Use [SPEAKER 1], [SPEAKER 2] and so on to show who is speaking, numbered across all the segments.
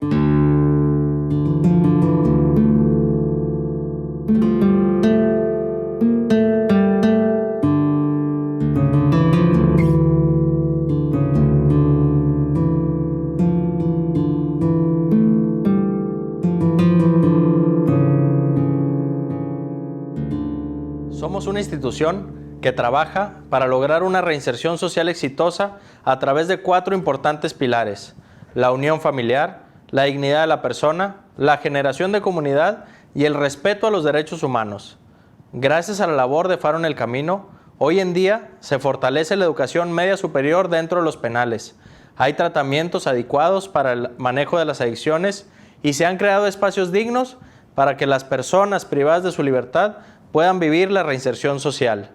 [SPEAKER 1] Somos una institución que trabaja para lograr una reinserción social exitosa a través de 4 importantes pilares: la unión familiar, la dignidad de la persona, la generación de comunidad y el respeto a los derechos humanos. Gracias a la labor de Faro en el Camino, hoy en día se fortalece la educación media superior dentro de los penales. Hay tratamientos adecuados para el manejo de las adicciones y se han creado espacios dignos para que las personas privadas de su libertad puedan vivir la reinserción social.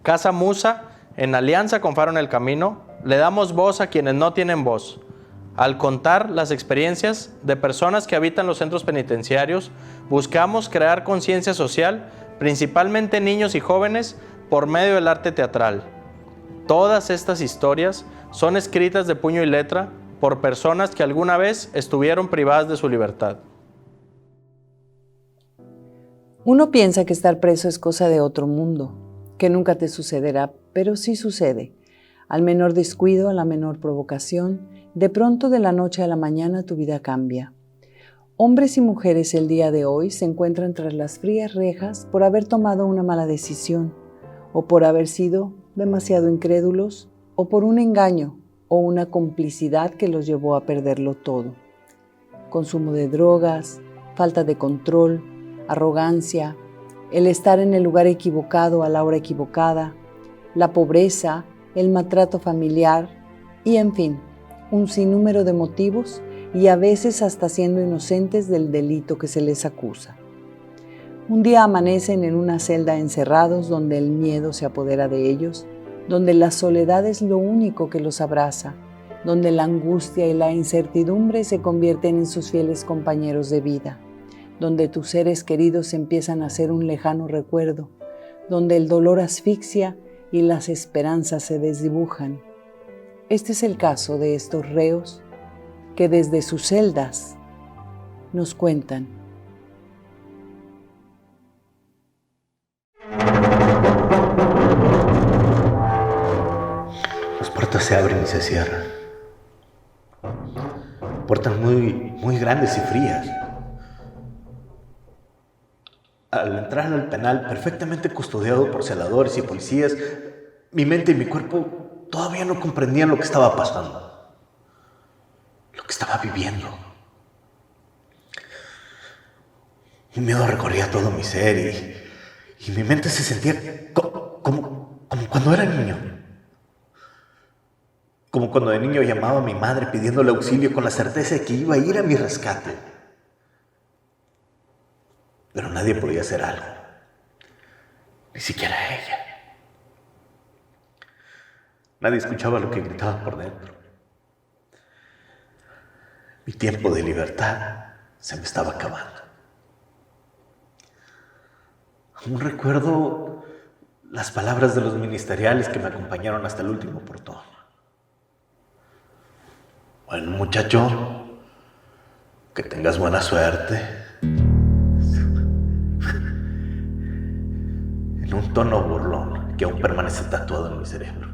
[SPEAKER 1] Casa Musa, en alianza con Faro en el Camino, le damos voz a quienes no tienen voz. Al contar las experiencias de personas que habitan los centros penitenciarios, buscamos crear conciencia social, principalmente niños y jóvenes, por medio del arte teatral. Todas estas historias son escritas de puño y letra por personas que alguna vez estuvieron privadas de su libertad.
[SPEAKER 2] Uno piensa que estar preso es cosa de otro mundo, que nunca te sucederá, pero sí sucede. Al menor descuido, a la menor provocación, de pronto de la noche a la mañana tu vida cambia. Hombres y mujeres el día de hoy se encuentran tras las frías rejas por haber tomado una mala decisión, o por haber sido demasiado incrédulos, o por un engaño o una complicidad que los llevó a perderlo todo. Consumo de drogas, falta de control, arrogancia, el estar en el lugar equivocado a la hora equivocada, la pobreza, el maltrato familiar y, en fin, un sinnúmero de motivos y a veces hasta siendo inocentes del delito que se les acusa. Un día amanecen en una celda encerrados donde el miedo se apodera de ellos, donde la soledad es lo único que los abraza, donde la angustia y la incertidumbre se convierten en sus fieles compañeros de vida, donde tus seres queridos empiezan a ser un lejano recuerdo, donde el dolor asfixia y las esperanzas se desdibujan. Este es el caso de estos reos que desde sus celdas nos cuentan.
[SPEAKER 3] Las puertas se abren y se cierran. Puertas muy grandes y frías. Al entrar al penal, perfectamente custodiado por celadores y policías, mi mente y mi cuerpo todavía no comprendían lo que estaba pasando, lo que estaba viviendo. Un miedo recorría todo mi ser y mi mente se sentía como cuando era niño. Como cuando de niño llamaba a mi madre pidiéndole auxilio con la certeza de que iba a ir a mi rescate. Pero nadie podía hacer algo, ni siquiera ella. Nadie escuchaba lo que gritaba por dentro. Mi tiempo de libertad se me estaba acabando. Aún recuerdo las palabras de los ministeriales que me acompañaron hasta el último portón. Bueno, muchacho, que tengas buena suerte. En un tono burlón que aún permanece tatuado en mi cerebro.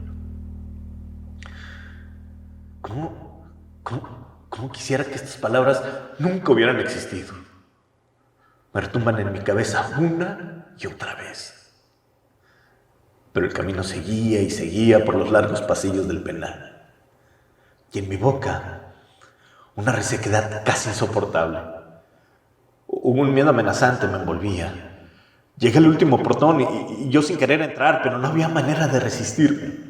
[SPEAKER 3] ¿Cómo quisiera que estas palabras nunca hubieran existido? Me retumban en mi cabeza una y otra vez. Pero el camino seguía y seguía por los largos pasillos del penal. Y en mi boca, una resequedad casi insoportable. Un miedo amenazante me envolvía. Llegué al último portón y yo sin querer entrar, pero no había manera de resistirme.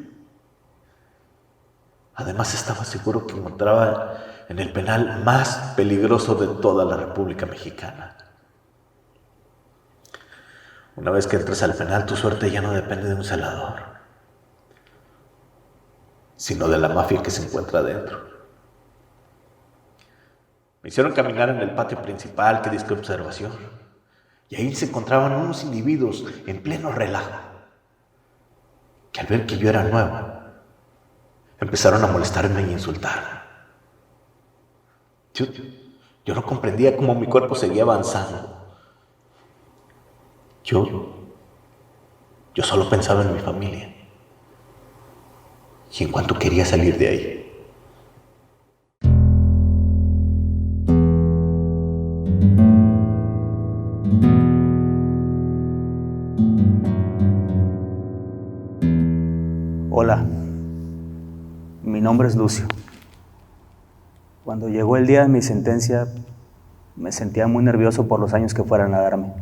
[SPEAKER 3] Además estaba seguro que me encontraba en el penal más peligroso de toda la República Mexicana. Una vez que entres al penal, tu suerte ya no depende de un celador, sino de la mafia que se encuentra adentro. Me hicieron caminar en el patio principal que diste observación. Y ahí se encontraban unos individuos en pleno relajo, que al ver que yo era nuevo, empezaron a molestarme y insultarme. Yo no comprendía cómo mi cuerpo seguía avanzando. Yo solo pensaba en mi familia. Y en cuanto quería salir de ahí.
[SPEAKER 4] Hola, mi nombre es Lucio. Cuando llegó el día de mi sentencia, me sentía muy nervioso por los años que fueran a darme.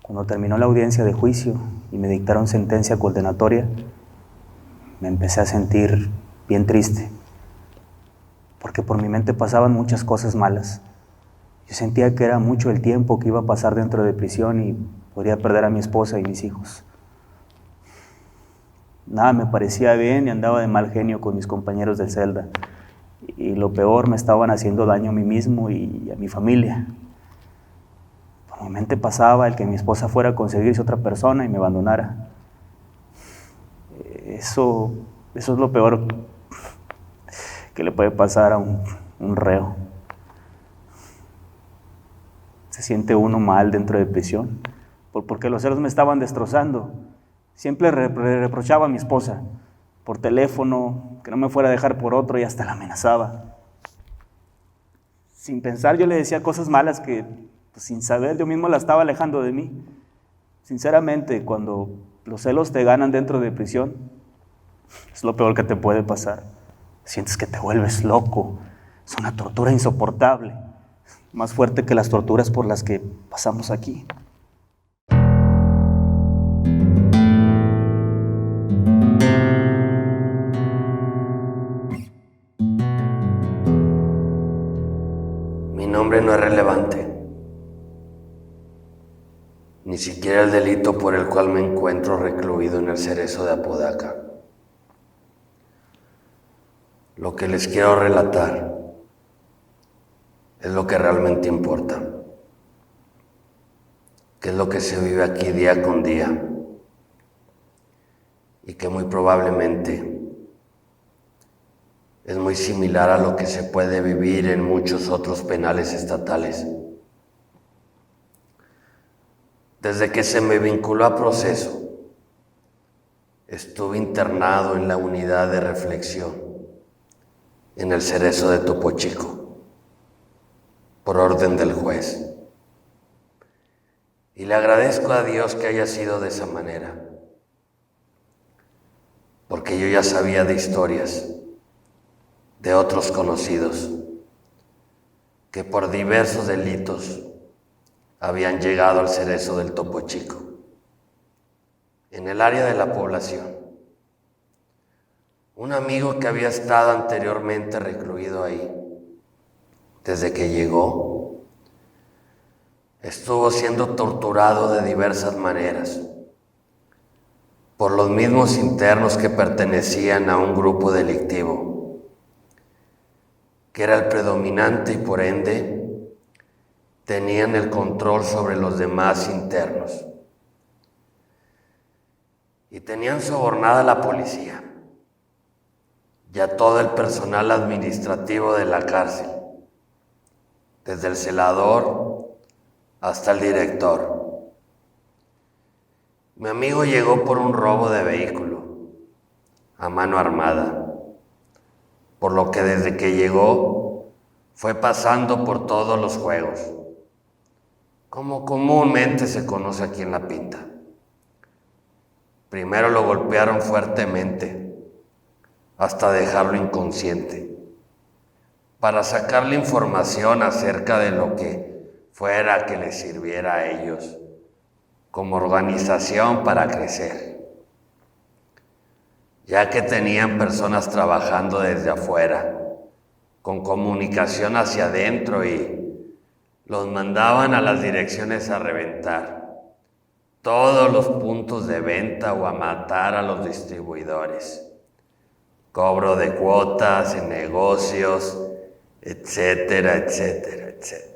[SPEAKER 4] Cuando terminó la audiencia de juicio y me dictaron sentencia condenatoria, me empecé a sentir bien triste, porque por mi mente pasaban muchas cosas malas. Yo sentía que era mucho el tiempo que iba a pasar dentro de prisión y podría perder a mi esposa y mis hijos. Nada me parecía bien y andaba de mal genio con mis compañeros de celda. Y lo peor, me estaban haciendo daño a mí mismo y a mi familia. Por mi mente pasaba el que mi esposa fuera a conseguirse otra persona y me abandonara. Eso es lo peor que le puede pasar a un reo. Se siente uno mal dentro de prisión, porque los celos me estaban destrozando. Siempre reprochaba a mi esposa por teléfono, que no me fuera a dejar por otro y hasta la amenazaba. Sin pensar yo le decía cosas malas que, pues, sin saber, yo mismo la estaba alejando de mí. Sinceramente, cuando los celos te ganan dentro de prisión, es lo peor que te puede pasar. Sientes que te vuelves loco, es una tortura insoportable, más fuerte que las torturas por las que pasamos aquí.
[SPEAKER 5] Mi nombre no es relevante, ni siquiera el delito por el cual me encuentro recluido en el Cerezo de Apodaca. Lo que les quiero relatar es lo que realmente importa, que es lo que se vive aquí día con día y que muy probablemente es muy similar a lo que se puede vivir en muchos otros penales estatales. Desde que se me vinculó a proceso, estuve internado en la unidad de reflexión en el Cerezo de Topo Chico, por orden del juez. Y le agradezco a Dios que haya sido de esa manera, porque yo ya sabía de historias de otros conocidos que por diversos delitos habían llegado al Cerezo del Topo Chico, en el área de la población. Un amigo que había estado anteriormente recluido ahí, desde que llegó, estuvo siendo torturado de diversas maneras por los mismos internos que pertenecían a un grupo delictivo, que era el predominante y por ende tenían el control sobre los demás internos. Y tenían sobornada a la policía y a todo el personal administrativo de la cárcel, desde el celador hasta el director. Mi amigo llegó por un robo de vehículo a mano armada, por lo que desde que llegó fue pasando por todos los juegos, como comúnmente se conoce aquí en La Pinta. Primero lo golpearon fuertemente hasta dejarlo inconsciente, para sacarle información acerca de lo que fuera que les sirviera a ellos como organización para crecer, ya que tenían personas trabajando desde afuera, con comunicación hacia adentro, y los mandaban a las direcciones a reventar todos los puntos de venta o a matar a los distribuidores, cobro de cuotas en negocios, etcétera, etcétera, etcétera.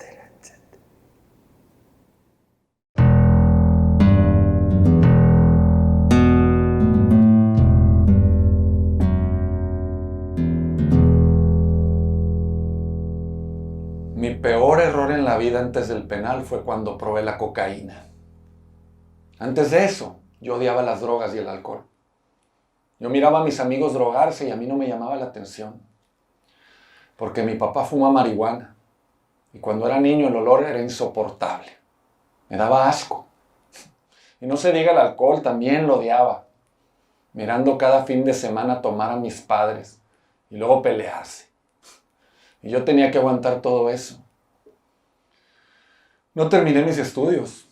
[SPEAKER 1] Mi peor
[SPEAKER 6] la vida antes del penal fue cuando probé la cocaína. Antes de eso, yo odiaba las drogas y el alcohol. Yo miraba a mis amigos drogarse y a mí no me llamaba la atención. Porque mi papá fuma marihuana. Y cuando era niño el olor era insoportable. Me daba asco. Y no se diga el alcohol, también lo odiaba. Mirando cada fin de semana tomar a mis padres y luego pelearse. Y yo tenía que aguantar todo eso. No terminé mis estudios.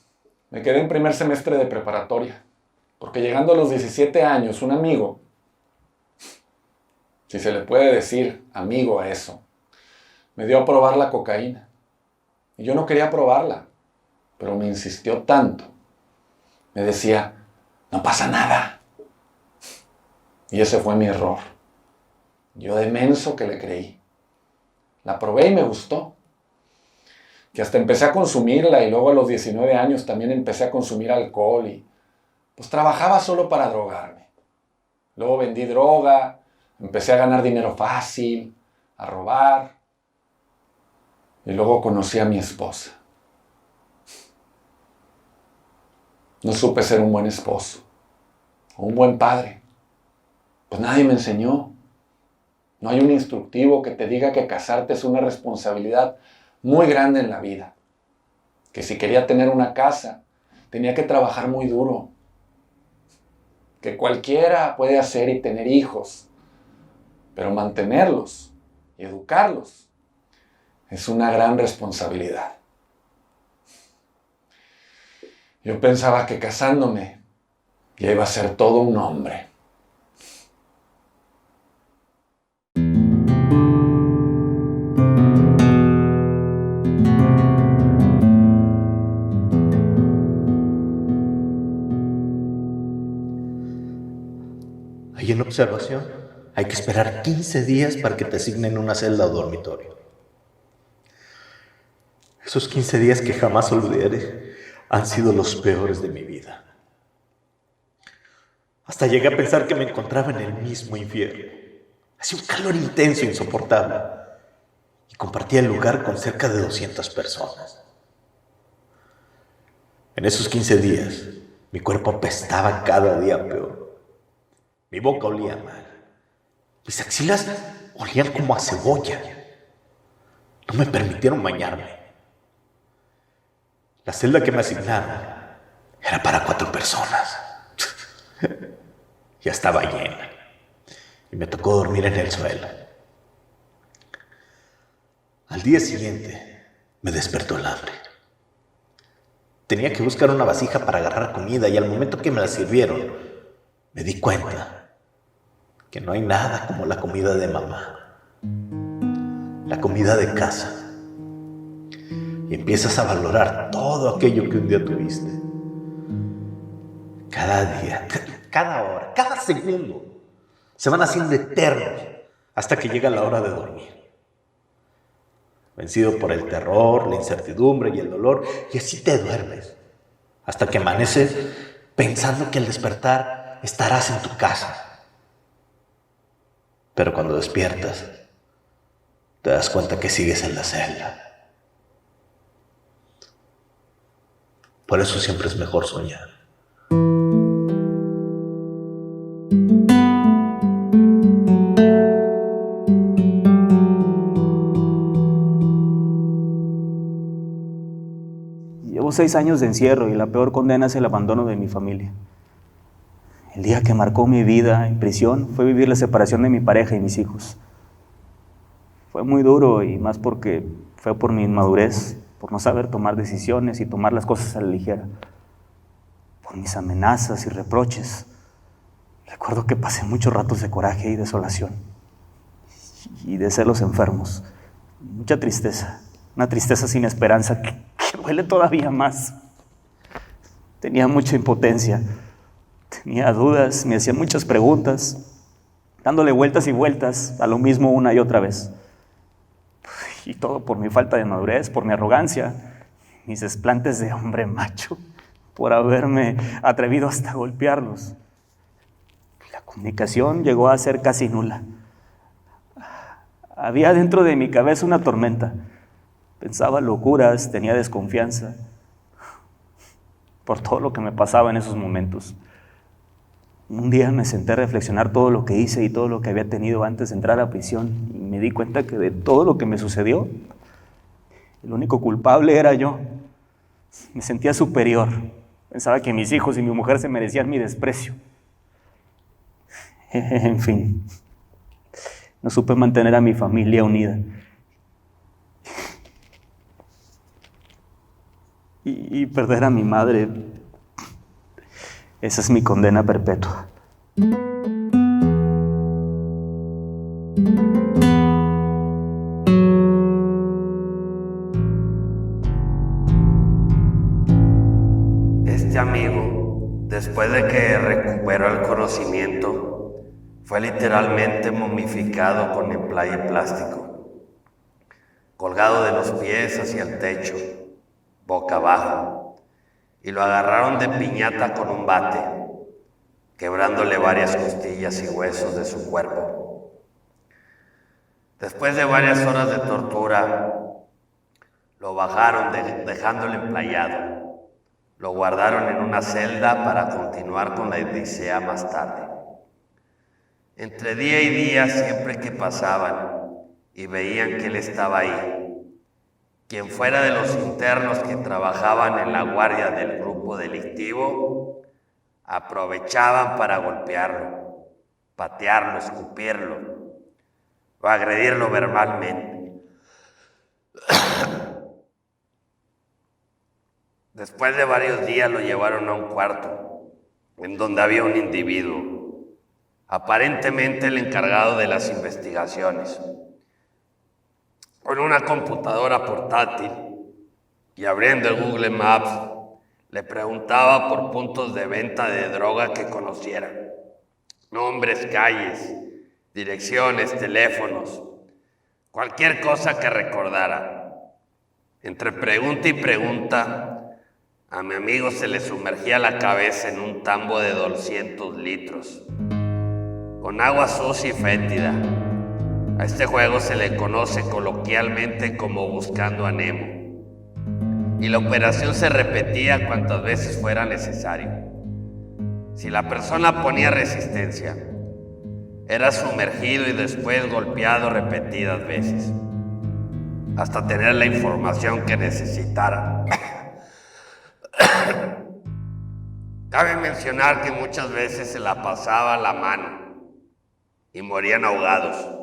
[SPEAKER 6] Me quedé en primer semestre de preparatoria. Porque llegando a los 17 años, un amigo, si se le puede decir amigo a eso, me dio a probar la cocaína. Y yo no quería probarla, pero me insistió tanto. Me decía, no pasa nada. Y ese fue mi error. Yo de menso que le creí. La probé y me gustó. Que hasta empecé a consumirla y luego a los 19 años también empecé a consumir alcohol y pues trabajaba solo para drogarme. Luego vendí droga, empecé a ganar dinero fácil, a robar. Y luego conocí a mi esposa. No supe ser un buen esposo o un buen padre. Pues nadie me enseñó. No hay un instructivo que te diga que casarte es una responsabilidad muy grande en la vida. Que si quería tener una casa, tenía que trabajar muy duro. Que cualquiera puede hacer y tener hijos, pero mantenerlos y educarlos es una gran responsabilidad. Yo pensaba que casándome ya iba a ser todo un hombre.
[SPEAKER 3] Ahí en observación, hay que esperar 15 días para que te asignen una celda o dormitorio. Esos 15 días que jamás olvidaré han sido los peores de mi vida. Hasta llegué a pensar que me encontraba en el mismo infierno. Hacía un calor intenso e insoportable. Y compartía el lugar con cerca de 200 personas. En esos 15 días, mi cuerpo apestaba cada día peor. Mi boca olía mal. Mis axilas olían como a cebolla. No me permitieron bañarme. La celda que me asignaron era para 4 personas. Ya estaba llena. Y me tocó dormir en el suelo. Al día siguiente, me despertó el hambre. Tenía que buscar una vasija para agarrar comida y al momento que me la sirvieron, me di cuenta que no hay nada como la comida de mamá. La comida de casa. Y empiezas a valorar todo aquello que un día tuviste. Cada día, cada hora, cada segundo se van haciendo eternos hasta que llega la hora de dormir. Vencido por el terror, la incertidumbre y el dolor, y así te duermes hasta que amaneces pensando que al despertar estarás en tu casa. Pero cuando despiertas, te das cuenta que sigues en la celda. Por eso siempre es mejor soñar.
[SPEAKER 4] Llevo 6 años de encierro y la peor condena es el abandono de mi familia. El día que marcó mi vida en prisión fue vivir la separación de mi pareja y mis hijos. Fue muy duro y más porque fue por mi inmadurez, por no saber tomar decisiones y tomar las cosas a la ligera, por mis amenazas y reproches. Recuerdo que pasé muchos ratos de coraje y desolación y de celos enfermos, mucha tristeza, una tristeza sin esperanza que duele todavía más. Tenía mucha impotencia, tenía dudas, me hacía muchas preguntas, dándole vueltas y vueltas a lo mismo una y otra vez. Y todo por mi falta de madurez, por mi arrogancia, mis desplantes de hombre macho, por haberme atrevido hasta golpearlos. La comunicación llegó a ser casi nula. Había dentro de mi cabeza una tormenta. Pensaba locuras, tenía desconfianza por todo lo que me pasaba en esos momentos. Un día me senté a reflexionar todo lo que hice y todo lo que había tenido antes de entrar a prisión y me di cuenta que de todo lo que me sucedió, el único culpable era yo. Me sentía superior. Pensaba que mis hijos y mi mujer se merecían mi desprecio. En fin, no supe mantener a mi familia unida. Y perder a mi madre, esa es mi condena perpetua.
[SPEAKER 5] Este amigo, después de que recuperó el conocimiento, fue literalmente momificado con emplaye plástico, colgado de los pies hacia el techo, boca abajo, y lo agarraron de piñata con un bate, quebrándole varias costillas y huesos de su cuerpo. Después de varias horas de tortura, lo bajaron dejándolo emplayado. Lo guardaron en una celda para continuar con la odisea más tarde. Entre día y día, siempre que pasaban y veían que él estaba ahí, quien fuera de los internos que trabajaban en la guardia del grupo delictivo, aprovechaban para golpearlo, patearlo, escupirlo o agredirlo verbalmente. Después de varios días lo llevaron a un cuarto en donde había un individuo, aparentemente el encargado de las investigaciones, con una computadora portátil, y abriendo el Google Maps le preguntaba por puntos de venta de droga que conociera, nombres, calles, direcciones, teléfonos, cualquier cosa que recordara. Entre pregunta y pregunta, a mi amigo se le sumergía la cabeza en un tambo de 200 litros, con agua sucia y fétida. A este juego se le conoce coloquialmente como Buscando a Nemo, y la operación se repetía cuantas veces fuera necesario. Si la persona ponía resistencia, era sumergido y después golpeado repetidas veces, hasta tener la información que necesitara. Cabe mencionar que muchas veces se la pasaba la mano y morían ahogados,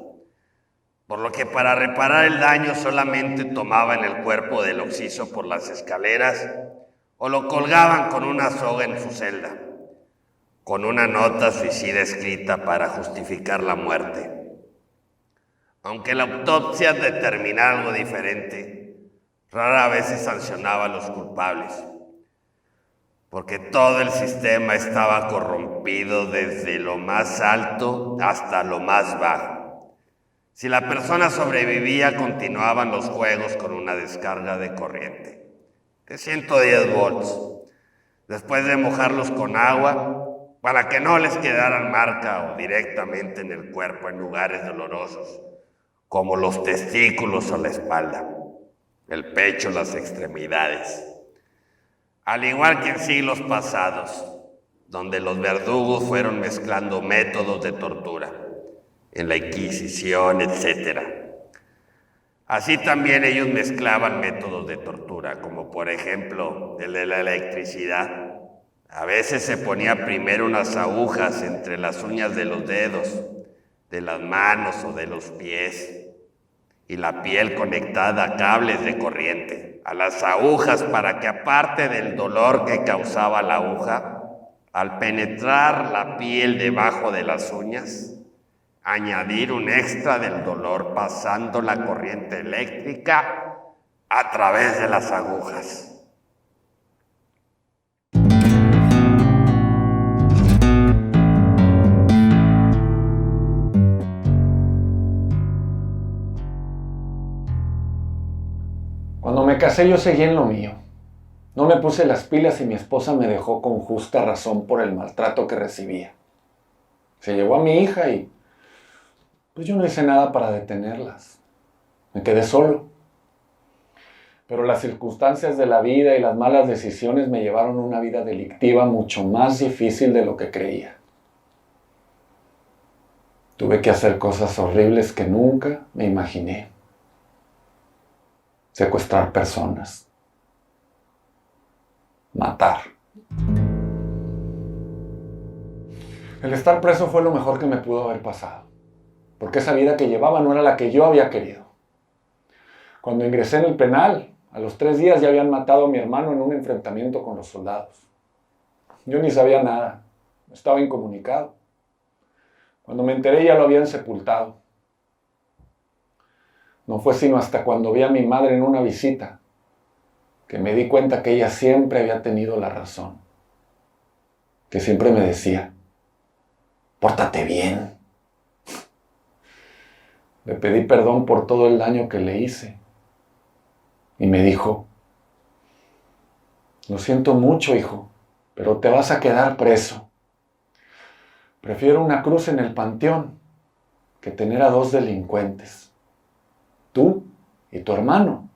[SPEAKER 5] por lo que para reparar el daño solamente tomaban el cuerpo del occiso por las escaleras o lo colgaban con una soga en su celda, con una nota suicida escrita para justificar la muerte. Aunque la autopsia determinara algo diferente, rara vez se sancionaba a los culpables, porque todo el sistema estaba corrompido desde lo más alto hasta lo más bajo. Si la persona sobrevivía, continuaban los juegos con una descarga de corriente de 110 volts, después de mojarlos con agua para que no les quedaran marca o directamente en el cuerpo en lugares dolorosos, como los testículos o la espalda, el pecho, las extremidades. Al igual que en siglos pasados, donde los verdugos fueron mezclando métodos de tortura, en la Inquisición, etc. Así también ellos mezclaban métodos de tortura, como por ejemplo el de la electricidad. A veces se ponía primero unas agujas entre las uñas de los dedos, de las manos o de los pies, y la piel conectada a cables de corriente, a las agujas, para que aparte del dolor que causaba la aguja, al penetrar la piel debajo de las uñas, añadir un extra del dolor pasando la corriente eléctrica a través de las agujas.
[SPEAKER 6] Cuando me casé yo seguí en lo mío. No me puse las pilas y mi esposa me dejó con justa razón por el maltrato que recibía. Se llevó a mi hija y pues yo no hice nada para detenerlas. Me quedé solo. Pero las circunstancias de la vida y las malas decisiones me llevaron a una vida delictiva mucho más difícil de lo que creía. Tuve que hacer cosas horribles que nunca me imaginé. Secuestrar personas. Matar. El estar preso fue lo mejor que me pudo haber pasado, porque esa vida que llevaba no era la que yo había querido. Cuando ingresé en el penal, a los 3 días ya habían matado a mi hermano en un enfrentamiento con los soldados. Yo ni sabía nada, estaba incomunicado. Cuando me enteré ya lo habían sepultado. No fue sino hasta cuando vi a mi madre en una visita que me di cuenta que ella siempre había tenido la razón. Que siempre me decía, pórtate bien. Le pedí perdón por todo el daño que le hice. Y me dijo, lo siento mucho, hijo, pero te vas a quedar preso. Prefiero una cruz en el panteón que tener a 2 delincuentes. Tú y tu hermano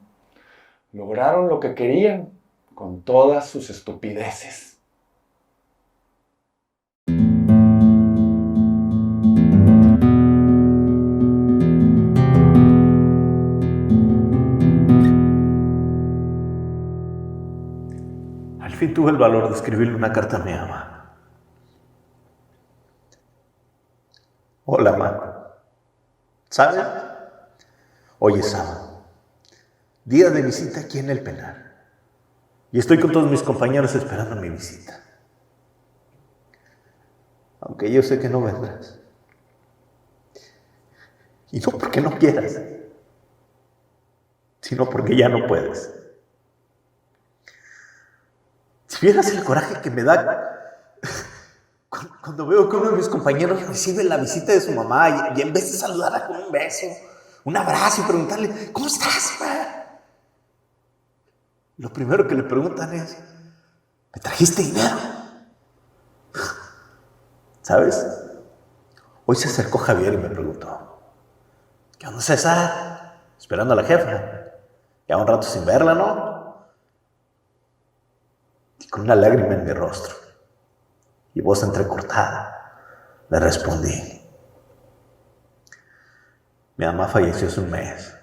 [SPEAKER 6] lograron lo que querían con todas sus estupideces.
[SPEAKER 3] Al fin tuve el valor de escribirle una carta a mi ama. Hola, ma. ¿Sabes? Hoy es sábado, día de visita aquí en el penal. Y estoy con todos mis compañeros esperando mi visita. Aunque yo sé que no vendrás. Y no porque no quieras, sino porque ya no puedes. Si vieras el coraje que me da cuando veo que uno de mis compañeros recibe la visita de su mamá y en vez de saludarla con un beso, un abrazo y preguntarle, ¿cómo estás, ma? Lo primero que le preguntan es, ¿me trajiste dinero? ¿Sabes? Hoy se acercó Javier y me preguntó, ¿qué onda, César? Esperando a la jefa. Ya un rato sin verla, ¿no? Y con una lágrima en mi rostro y voz entrecortada, le respondí, mi mamá falleció hace un mes.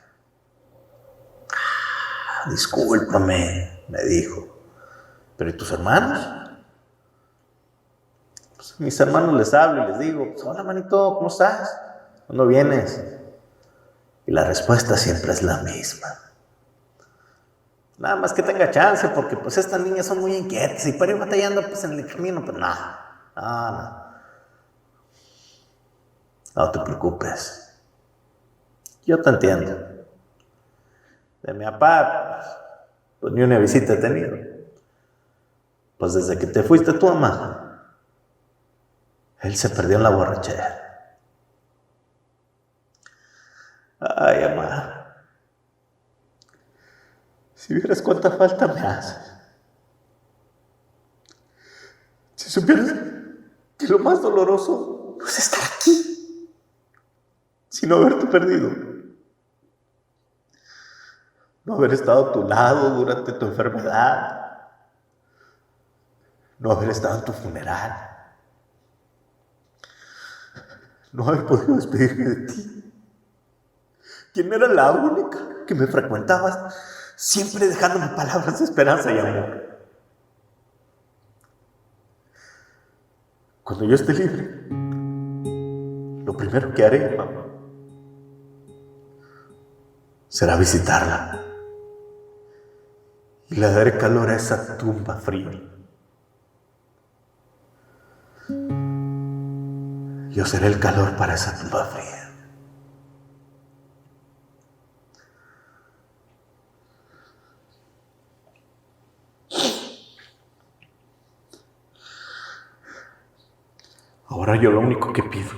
[SPEAKER 3] Discúlpame, me dijo. ¿Pero y tus hermanos? Pues a mis hermanos les hablo y les digo, pues, hola, manito, ¿cómo estás? ¿Cuándo vienes? Y la respuesta siempre es la misma. Nada más que tenga chance, porque pues estas niñas son muy inquietas y para ir batallando pues en el camino, pues no te preocupes. Yo te entiendo. De mi papá, pues ni una visita he tenido. Pues desde que te fuiste tu mamá, él se perdió en la borrachera. Ay, mamá. Si vieras cuánta falta me hace. Si supieras que lo más doloroso no es estar aquí, sino haberte perdido. No haber estado a tu lado durante tu enfermedad. No haber estado en tu funeral. No haber podido despedirme de ti. ¿Quién era la única que me frecuentabas? Siempre dejándome palabras de esperanza y amor. Cuando yo esté libre, lo primero que haré, mamá, será visitarla. Y le daré calor a esa tumba fría. Yo seré el calor para esa tumba fría. Ahora yo lo único que pido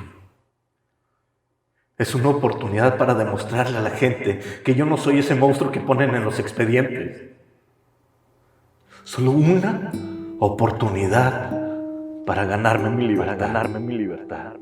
[SPEAKER 3] es una oportunidad para demostrarle a la gente que yo no soy ese monstruo que ponen en los expedientes. Solo una oportunidad para ganarme mi libertad.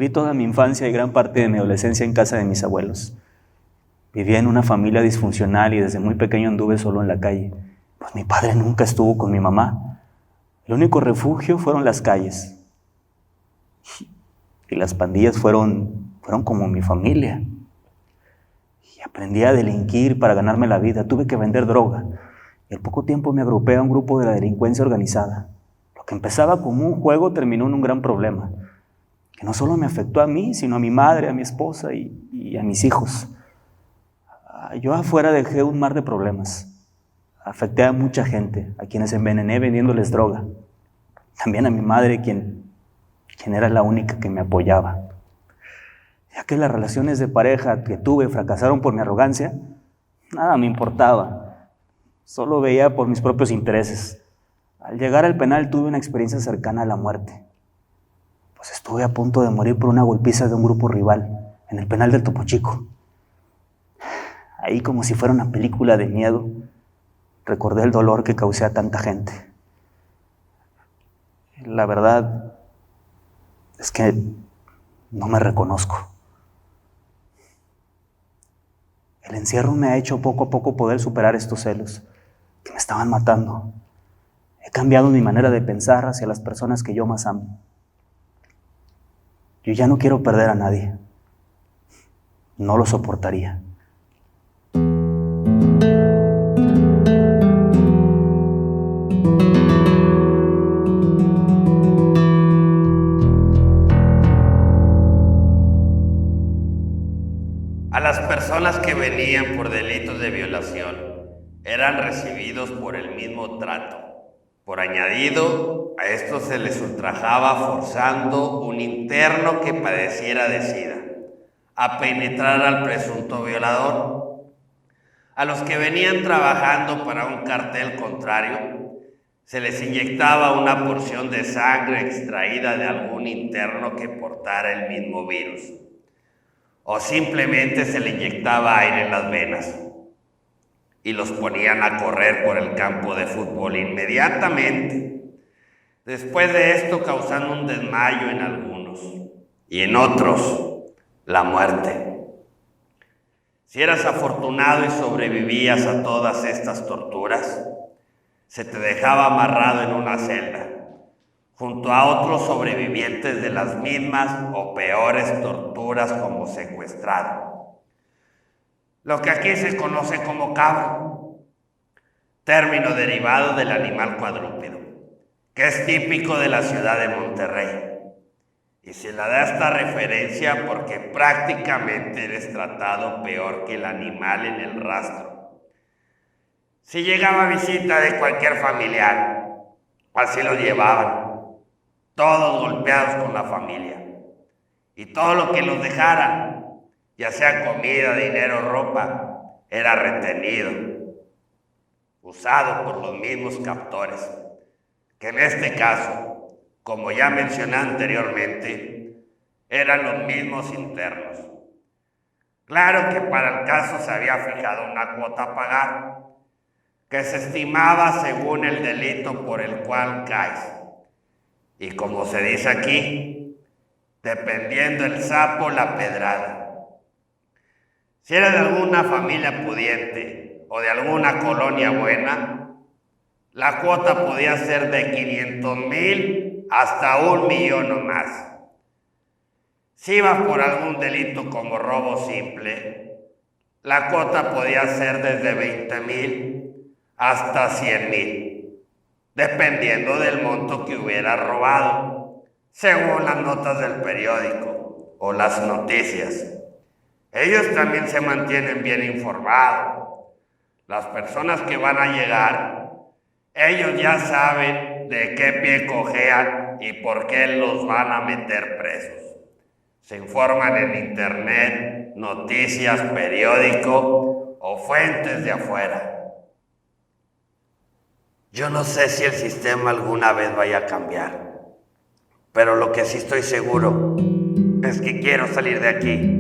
[SPEAKER 4] Viví toda mi infancia y gran parte de mi adolescencia en casa de mis abuelos. Vivía en una familia disfuncional y desde muy pequeño anduve solo en la calle, pues mi padre nunca estuvo con mi mamá. El único refugio fueron las calles. Y las pandillas fueron como mi familia. Y aprendí a delinquir para ganarme la vida. Tuve que vender droga. Y al poco tiempo me agrupé a un grupo de la delincuencia organizada. Lo que empezaba como un juego terminó en un gran problema, que no solo me afectó a mí, sino a mi madre, a mi esposa y a mis hijos. Yo afuera dejé un mar de problemas. Afecté a mucha gente, a quienes envenené vendiéndoles droga. También a mi madre, quien era la única que me apoyaba. Ya que las relaciones de pareja que tuve fracasaron por mi arrogancia, nada me importaba. Solo veía por mis propios intereses. Al llegar al penal tuve una experiencia cercana a la muerte. Pues estuve a punto de morir por una golpiza de un grupo rival en el penal del Topo Chico. Ahí, como si fuera una película de miedo, recordé el dolor que causé a tanta gente. La verdad es que no me reconozco. El encierro me ha hecho poco a poco poder superar estos celos que me estaban matando. He cambiado mi manera de pensar hacia las personas que yo más amo. Yo ya no quiero perder a nadie. No lo soportaría.
[SPEAKER 5] A las personas que venían por delitos de violación eran recibidos por el mismo trato. Por añadido, a estos se les ultrajaba forzando un interno que padeciera de SIDA a penetrar al presunto violador. A los que venían trabajando para un cartel contrario, se les inyectaba una porción de sangre extraída de algún interno que portara el mismo virus. O simplemente se le inyectaba aire en las venas y los ponían a correr por el campo de fútbol inmediatamente. Después de esto, causando un desmayo en algunos y en otros, la muerte. Si eras afortunado y sobrevivías a todas estas torturas, se te dejaba amarrado en una celda, junto a otros sobrevivientes de las mismas o peores torturas como secuestrado. Lo que aquí se conoce como cabro, término derivado del animal cuadrúpedo, que es típico de la ciudad de Monterrey. Y se le da esta referencia porque prácticamente eres tratado peor que el animal en el rastro. Si llegaba visita de cualquier familiar, así lo llevaban, todos golpeados con la familia. Y todo lo que los dejaran, ya sea comida, dinero, ropa, era retenido, usado por los mismos captores, que en este caso, como ya mencioné anteriormente, eran los mismos internos. Claro que para el caso se había fijado una cuota a pagar, que se estimaba según el delito por el cual caes. Y como se dice aquí, dependiendo el sapo, la pedrada. Si era de alguna familia pudiente o de alguna colonia buena, la cuota podía ser de 500,000 hasta 1,000,000 o más. Si ibas por algún delito como robo simple, la cuota podía ser desde 20,000 hasta 100,000, dependiendo del monto que hubieras robado, según las notas del periódico o las noticias. Ellos también se mantienen bien informados. Las personas que van a llegar, ellos ya saben de qué pie cojean y por qué los van a meter presos. Se informan en internet, noticias, periódico o fuentes de afuera. Yo no sé si el sistema alguna vez vaya a cambiar, pero lo que sí estoy seguro es que quiero salir de aquí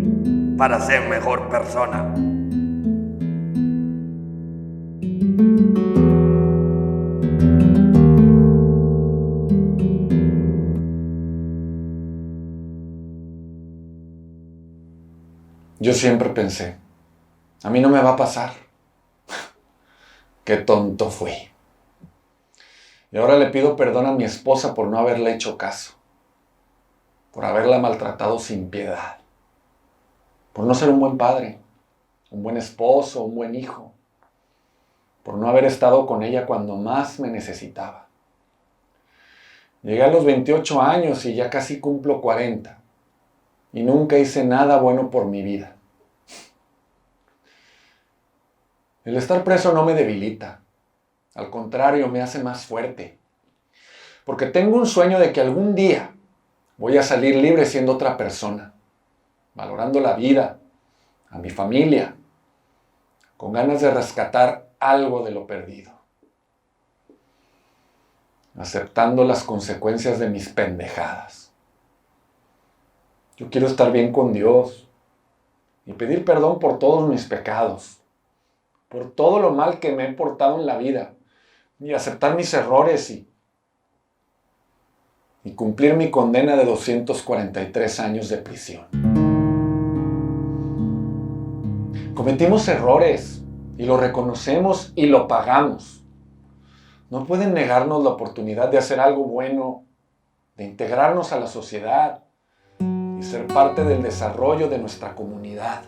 [SPEAKER 5] para ser mejor persona.
[SPEAKER 6] Yo siempre pensé, a mí no me va a pasar. Qué tonto fui. Y ahora le pido perdón a mi esposa por no haberle hecho caso, por haberla maltratado sin piedad, por no ser un buen padre, un buen esposo, un buen hijo, por no haber estado con ella cuando más me necesitaba. Llegué a los 28 años y ya casi cumplo 40 y nunca hice nada bueno por mi vida. El estar preso no me debilita, al contrario, me hace más fuerte, porque tengo un sueño de que algún día voy a salir libre siendo otra persona, valorando la vida, a mi familia, con ganas de rescatar algo de lo perdido, aceptando las consecuencias de mis pendejadas. Yo quiero estar bien con Dios y pedir perdón por todos mis pecados, por todo lo mal que me he portado en la vida, y aceptar mis errores y cumplir mi condena de 243 años de prisión. Cometimos errores y lo reconocemos y lo pagamos. No pueden negarnos la oportunidad de hacer algo bueno, de integrarnos a la sociedad y ser parte del desarrollo de nuestra comunidad.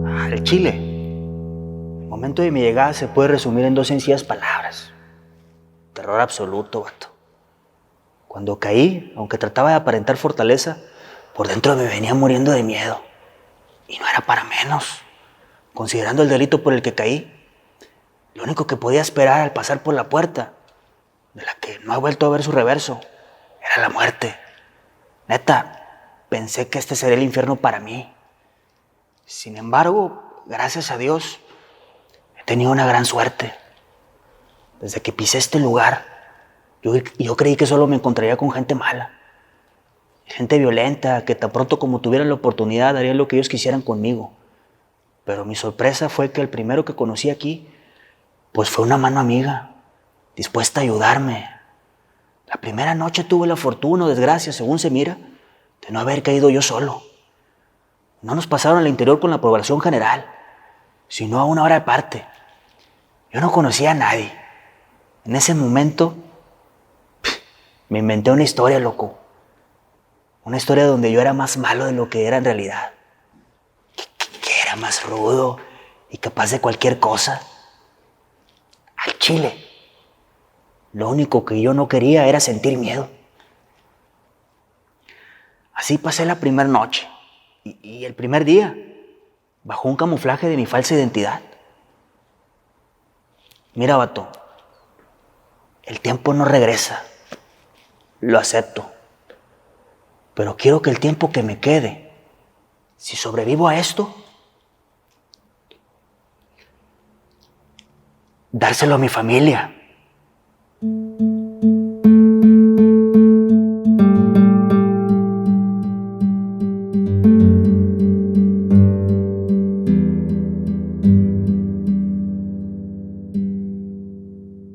[SPEAKER 7] Al Chile, el momento de mi llegada se puede resumir en dos sencillas palabras: terror absoluto, vato. Cuando caí, aunque trataba de aparentar fortaleza, por dentro me venía muriendo de miedo. Y no era para menos. Considerando el delito por el que caí, lo único que podía esperar al pasar por la puerta, de la que no he vuelto a ver su reverso, era la muerte. Neta, pensé que este sería el infierno para mí. Sin embargo, gracias a Dios, he tenido una gran suerte. Desde que pisé este lugar, yo creí que solo me encontraría con gente mala. Gente violenta, que tan pronto como tuvieran la oportunidad harían lo que ellos quisieran conmigo. Pero mi sorpresa fue que el primero que conocí aquí, pues fue una mano amiga, dispuesta a ayudarme. La primera noche tuve la fortuna o desgracia, según se mira, de no haber caído yo solo. No nos pasaron al interior con la aprobación general, sino a una hora aparte. Yo no conocía a nadie. En ese momento, me inventé una historia, loco. Una historia donde yo era más malo de lo que era en realidad. Que era más rudo y capaz de cualquier cosa. Al Chile, lo único que yo no quería era sentir miedo. Así pasé la primera noche y el primer día, bajo un camuflaje de mi falsa identidad. Mira, vato, el tiempo no regresa, lo acepto, pero quiero que el tiempo que me quede, si sobrevivo a esto, dárselo a mi familia.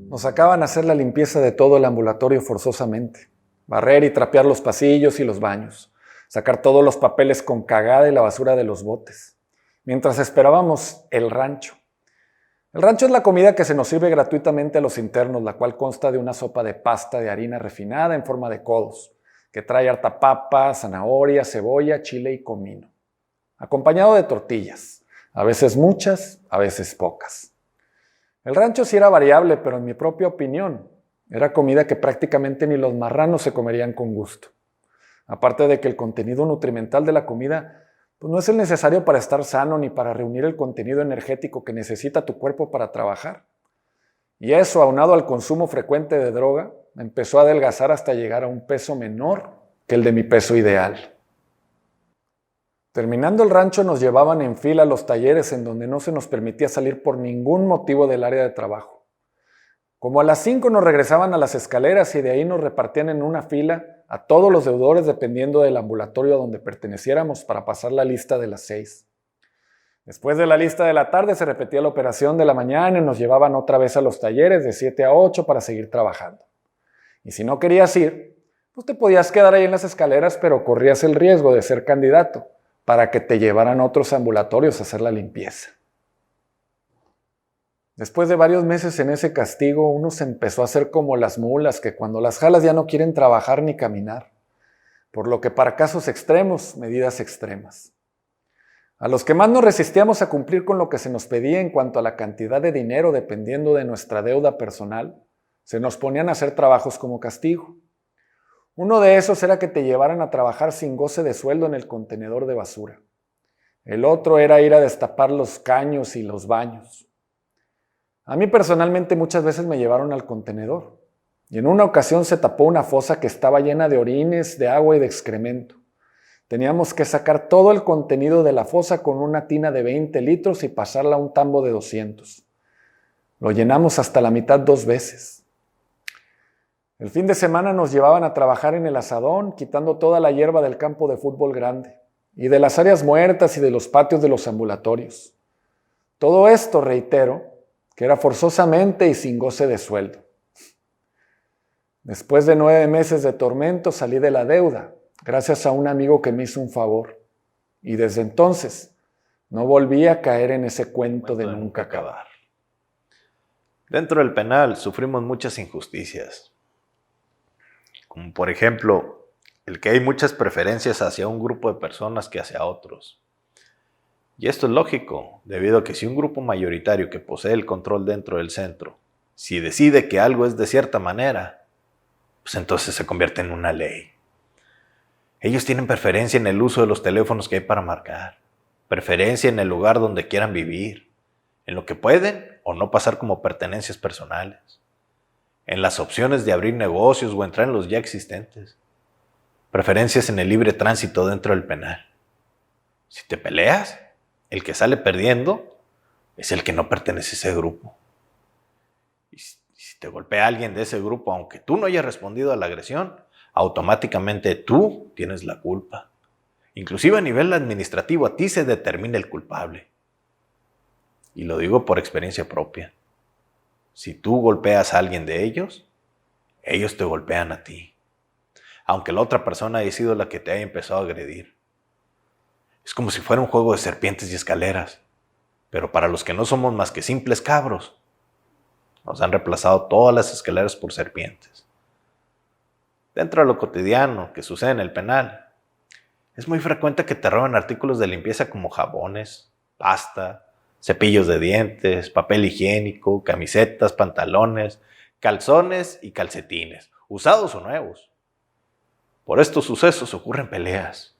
[SPEAKER 6] Nos sacaban a hacer la limpieza de todo el ambulatorio forzosamente, barrer y trapear los pasillos y los baños, sacar todos los papeles con cagada y la basura de los botes, mientras esperábamos el rancho. El rancho es la comida que se nos sirve gratuitamente a los internos, la cual consta de una sopa de pasta de harina refinada en forma de codos, que trae harta papa, zanahoria, cebolla, chile y comino, acompañado de tortillas, a veces muchas, a veces pocas. El rancho sí era variable, pero en mi propia opinión, era comida que prácticamente ni los marranos se comerían con gusto. Aparte de que el contenido nutrimental de la comida pues no es el necesario para estar sano ni para reunir el contenido energético que necesita tu cuerpo para trabajar. Y eso, aunado al consumo frecuente de droga, me empezó a adelgazar hasta llegar a un peso menor que el de mi peso ideal. Terminando el rancho nos llevaban en fila a los talleres en donde no se nos permitía salir por ningún motivo del área de trabajo. Como a las 5 nos regresaban a las escaleras y de ahí nos repartían en una fila a todos los deudores dependiendo del ambulatorio a donde perteneciéramos para pasar la lista de las 6. Después de la lista de la tarde se repetía la operación de la mañana y nos llevaban otra vez a los talleres de 7 a 8 para seguir trabajando. Y si no querías ir, pues te podías quedar ahí en las escaleras, pero corrías el riesgo de ser candidato para que te llevaran a otros ambulatorios a hacer la limpieza. Después de varios meses en ese castigo, uno se empezó a hacer como las mulas, que cuando las jalas ya no quieren trabajar ni caminar. Por lo que para casos extremos, medidas extremas. A los que más nos resistíamos a cumplir con lo que se nos pedía en cuanto a la cantidad de dinero dependiendo de nuestra deuda personal, se nos ponían a hacer trabajos como castigo. Uno de esos era que te llevaran a trabajar sin goce de sueldo en el contenedor de basura. El otro era ir a destapar los caños y los baños. A mí personalmente muchas veces me llevaron al contenedor y en una ocasión se tapó una fosa que estaba llena de orines, de agua y de excremento. Teníamos que sacar todo el contenido de la fosa con una tina de 20 litros y pasarla a un tambo de 200. Lo llenamos hasta la mitad 2 veces. El fin de semana nos llevaban a trabajar en el asadón, quitando toda la hierba del campo de fútbol grande y de las áreas muertas y de los patios de los ambulatorios. Todo esto, reitero, que era forzosamente y sin goce de sueldo. Después de 9 meses de tormento salí de la deuda, gracias a un amigo que me hizo un favor. Y desde entonces no volví a caer en ese cuento de nunca acabar.
[SPEAKER 1] Dentro del penal sufrimos muchas injusticias. Como por ejemplo, el que hay muchas preferencias hacia un grupo de personas que hacia otros. Y esto es lógico, debido a que si un grupo mayoritario que posee el control dentro del centro, si decide que algo es de cierta manera, pues entonces se convierte en una ley. Ellos tienen preferencia en el uso de los teléfonos que hay para marcar, preferencia en el lugar donde quieran vivir, en lo que pueden o no pasar como pertenencias personales, en las opciones de abrir negocios o entrar en los ya existentes, preferencias en el libre tránsito dentro del penal. Si te peleas, el que sale perdiendo es el que no pertenece a ese grupo. Y si te golpea alguien de ese grupo, aunque tú no hayas respondido a la agresión, automáticamente tú tienes la culpa. Inclusive a nivel administrativo a ti se determina el culpable. Y lo digo por experiencia propia. Si tú golpeas a alguien de ellos te golpean a ti. Aunque la otra persona haya sido la que te haya empezado a agredir. Es como si fuera un juego de serpientes y escaleras. Pero para los que no somos más que simples cabros, nos han reemplazado todas las escaleras por serpientes. Dentro de lo cotidiano que sucede en el penal, es muy frecuente que te roben artículos de limpieza como jabones, pasta, cepillos de dientes, papel higiénico, camisetas, pantalones, calzones y calcetines, usados o nuevos. Por estos sucesos ocurren peleas,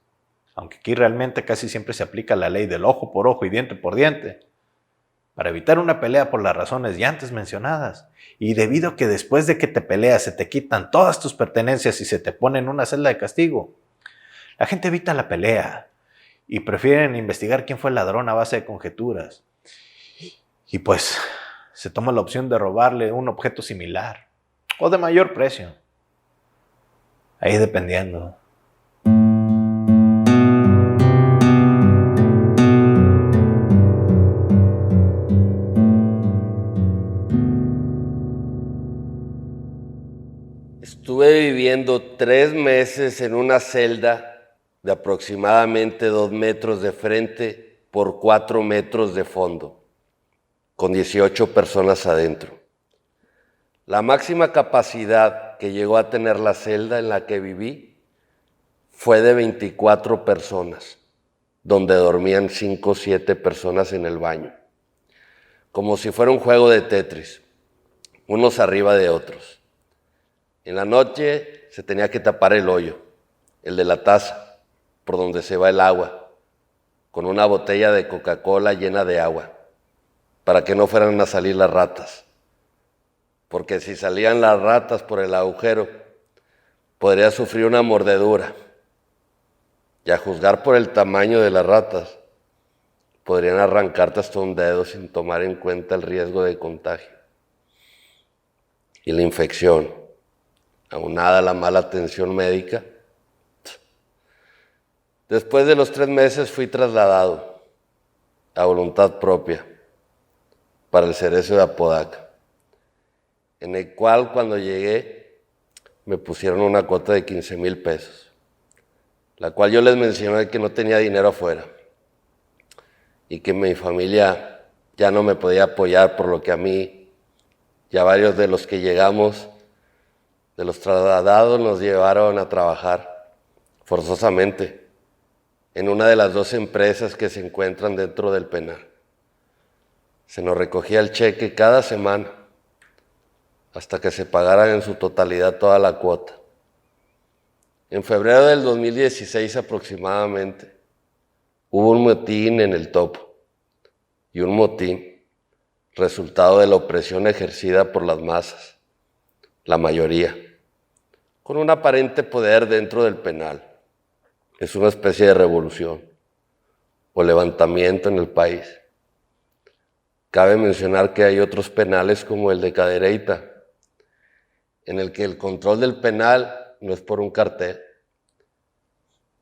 [SPEAKER 1] aunque aquí realmente casi siempre se aplica la ley del ojo por ojo y diente por diente, para evitar una pelea por las razones ya antes mencionadas, y debido a que después de que te peleas se te quitan todas tus pertenencias y se te pone en una celda de castigo, la gente evita la pelea y prefieren investigar quién fue el ladrón a base de conjeturas. Y pues se toma la opción de robarle un objeto similar o de mayor precio. Ahí dependiendo.
[SPEAKER 5] Estuve viviendo 3 meses en una celda de aproximadamente 2 metros de frente por 4 metros de fondo, con 18 personas adentro. La máxima capacidad que llegó a tener la celda en la que viví fue de 24 personas, donde dormían 5 o 7 personas en el baño, como si fuera un juego de Tetris, unos arriba de otros. En la noche se tenía que tapar el hoyo, el de la taza, por donde se va el agua, con una botella de Coca-Cola llena de agua, para que no fueran a salir las ratas. Porque si salían las ratas por el agujero, podría sufrir una mordedura. Y a juzgar por el tamaño de las ratas, podrían arrancarte hasta un dedo sin tomar en cuenta el riesgo de contagio. Y la infección, aunada a la mala atención médica. Después de los 3 meses fui trasladado. a voluntad propia para el Cerezo de Apodaca, en el cual cuando llegué me pusieron una cuota de 15,000 pesos, la cual yo les mencioné que no tenía dinero afuera y que mi familia ya no me podía apoyar, por lo que a mí y a varios de los que llegamos, de los trasladados, nos llevaron a trabajar forzosamente en una de las 2 empresas que se encuentran dentro del penal. Se nos recogía el cheque cada semana hasta que se pagara en su totalidad toda la cuota. En febrero del 2016 aproximadamente hubo un motín en el Topo, y un motín resultado de la opresión ejercida por las masas, la mayoría, con un aparente poder dentro del penal. Es una especie de revolución o levantamiento en el país. Cabe mencionar que hay otros penales como el de Cadereyta, en el que el control del penal no es por un cartel,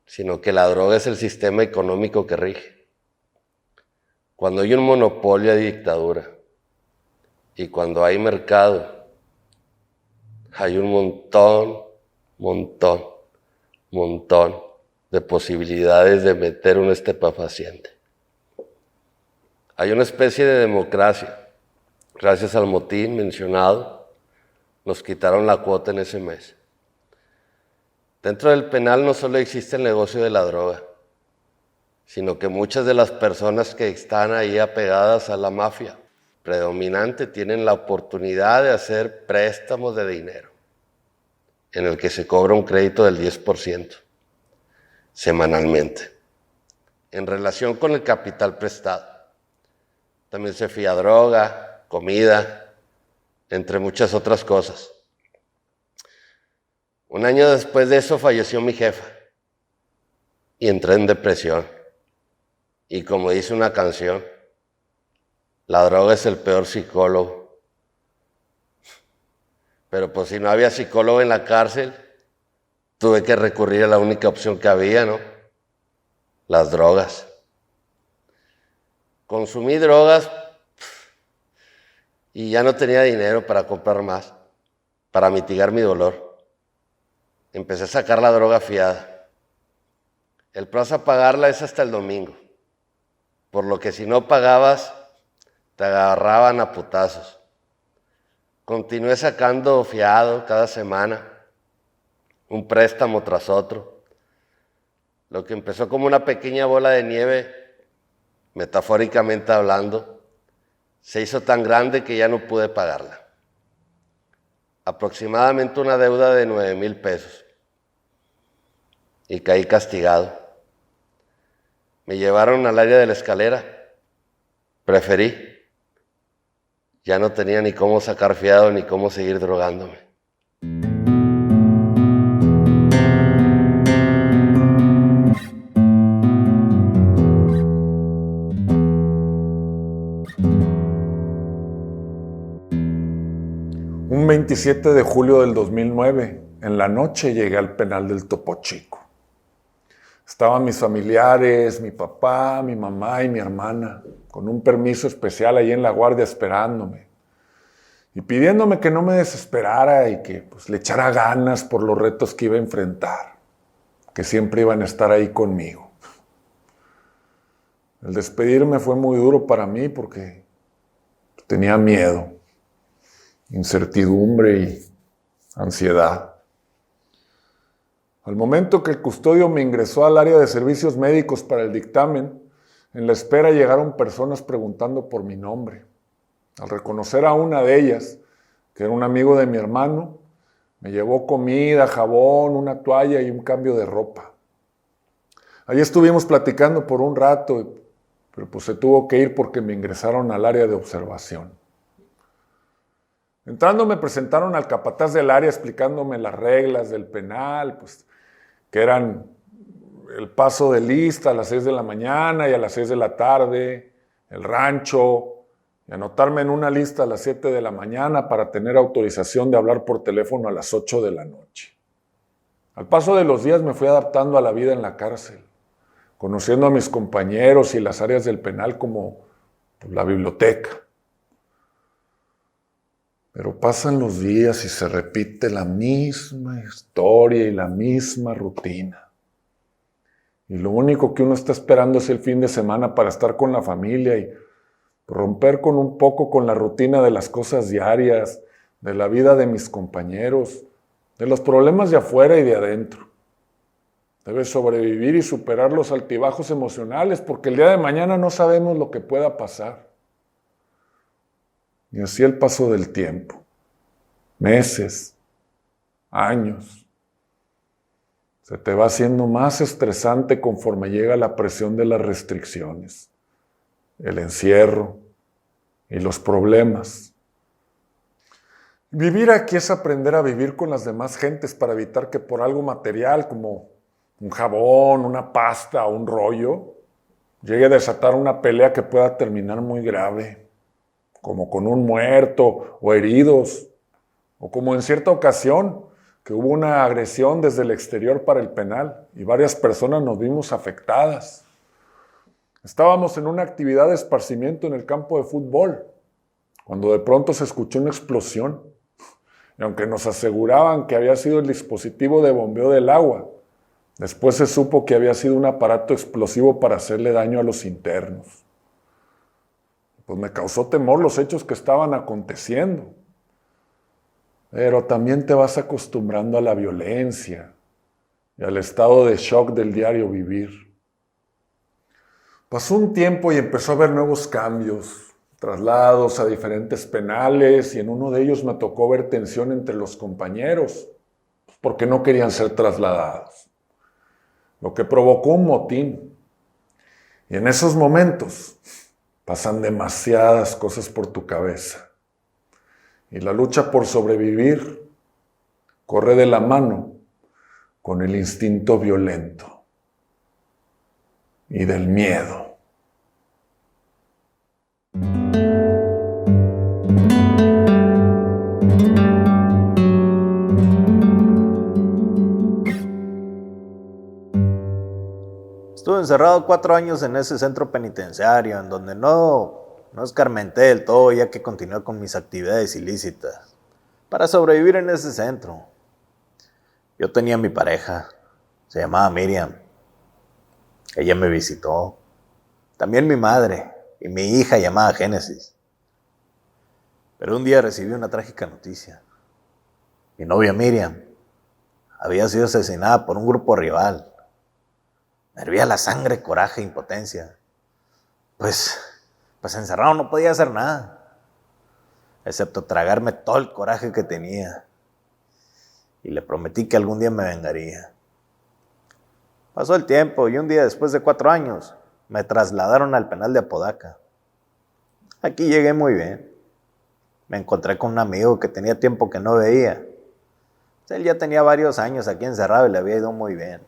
[SPEAKER 5] sino que la droga es el sistema económico que rige. Cuando hay un monopolio hay dictadura, y cuando hay mercado hay un montón de posibilidades de meter un estupefaciente. Hay una especie de democracia. Gracias al motín mencionado, nos quitaron la cuota en ese mes. Dentro del penal no solo existe el negocio de la droga, sino que muchas de las personas que están ahí apegadas a la mafia predominante tienen la oportunidad de hacer préstamos de dinero, en el que se cobra un crédito del 10% semanalmente, en relación con el capital prestado. También se fía droga, comida, entre muchas otras cosas. Un año después de eso falleció mi jefa y entré en depresión. Y como dice una canción, la droga es el peor psicólogo. Pero pues si no había psicólogo en la cárcel, tuve que recurrir a la única opción que había, ¿no? Las drogas. Consumí drogas y ya no tenía dinero para comprar más, para mitigar mi dolor. Empecé a sacar la droga fiada. El plazo a pagarla es hasta el domingo, por lo que si no pagabas, te agarraban a putazos. Continué sacando fiado cada semana, un préstamo tras otro. Lo que empezó como una pequeña bola de nieve, metafóricamente hablando, se hizo tan grande que ya no pude pagarla. Aproximadamente una deuda de 9,000 pesos. Y caí castigado. Me llevaron al área de la escalera. Preferí. Ya no tenía ni cómo sacar fiado ni cómo seguir drogándome.
[SPEAKER 6] Un 27 de julio del 2009, en la noche llegué al penal del Topo Chico. Estaban mis familiares, mi papá, mi mamá y mi hermana, con un permiso especial ahí en la guardia esperándome y pidiéndome que no me desesperara y que pues, le echara ganas por los retos que iba a enfrentar, que siempre iban a estar ahí conmigo. El despedirme fue muy duro para mí porque tenía miedo, incertidumbre y ansiedad. Al momento que el custodio me ingresó al área de servicios médicos para el dictamen, en la espera llegaron personas preguntando por mi nombre. Al reconocer a una de ellas, que era un amigo de mi hermano, me llevó comida, jabón, una toalla y un cambio de ropa. Allí estuvimos platicando por un rato, pero pues se tuvo que ir porque me ingresaron al área de observación. Entrando me presentaron al capataz del área explicándome las reglas del penal, pues que eran el paso de lista a las 6 de la mañana y a las 6 de la tarde, el rancho, y anotarme en una lista a las 7 de la mañana para tener autorización de hablar por teléfono a las 8 de la noche. Al paso de los días me fui adaptando a la vida en la cárcel. conociendo a mis compañeros y las áreas del penal como pues, la biblioteca. Pero pasan los días y se repite la misma historia y la misma rutina. Y lo único que uno está esperando es el fin de semana para estar con la familia y romper con un poco con la rutina de las cosas diarias, de la vida de mis compañeros, de los problemas de afuera y de adentro. Debes sobrevivir y superar los altibajos emocionales porque el día de mañana no sabemos lo que pueda pasar. Y así el paso del tiempo, meses, años, se te va haciendo más estresante conforme llega la presión de las restricciones, el encierro y los problemas. Vivir aquí es aprender a vivir con las demás gentes para evitar que por algo material como un jabón, una pasta o un rollo llegue a desatar una pelea que pueda terminar muy grave, como con un muerto o heridos, o como en cierta ocasión que hubo una agresión desde el exterior para el penal y varias personas nos vimos afectadas. Estábamos en una actividad de esparcimiento en el campo de fútbol, cuando de pronto se escuchó una explosión. Y aunque nos aseguraban que había sido el dispositivo de bombeo del agua, después se supo que había sido un aparato explosivo para hacerle daño a los internos. Pues me causó temor los hechos que estaban aconteciendo. Pero también te vas acostumbrando a la violencia y al estado de shock del diario vivir. Pasó un tiempo y empezó a haber nuevos cambios, traslados a diferentes penales y en uno de ellos me tocó ver tensión entre los compañeros porque no querían ser trasladados, lo que provocó un motín. Y en esos momentos pasan demasiadas cosas por tu cabeza y la lucha por sobrevivir corre de la mano con el instinto violento y del miedo.
[SPEAKER 8] Estuve encerrado 4 años en ese centro penitenciario, en donde no escarmenté del todo, ya que continué con mis actividades ilícitas, para sobrevivir en ese centro. Yo tenía mi pareja, se llamaba Miriam. Ella me visitó. También mi madre y mi hija llamada Génesis. Pero un día recibí una trágica noticia. Mi novia Miriam había sido asesinada por un grupo rival. Me hervía la sangre, coraje e impotencia. Pues encerrado no podía hacer nada, excepto tragarme todo el coraje que tenía. Y le prometí que algún día me vengaría. Pasó el tiempo y un día después de 4 años me trasladaron al penal de Apodaca. Aquí llegué muy bien. Me encontré con un amigo que tenía tiempo que no veía. Él ya tenía varios años aquí encerrado y le había ido muy bien.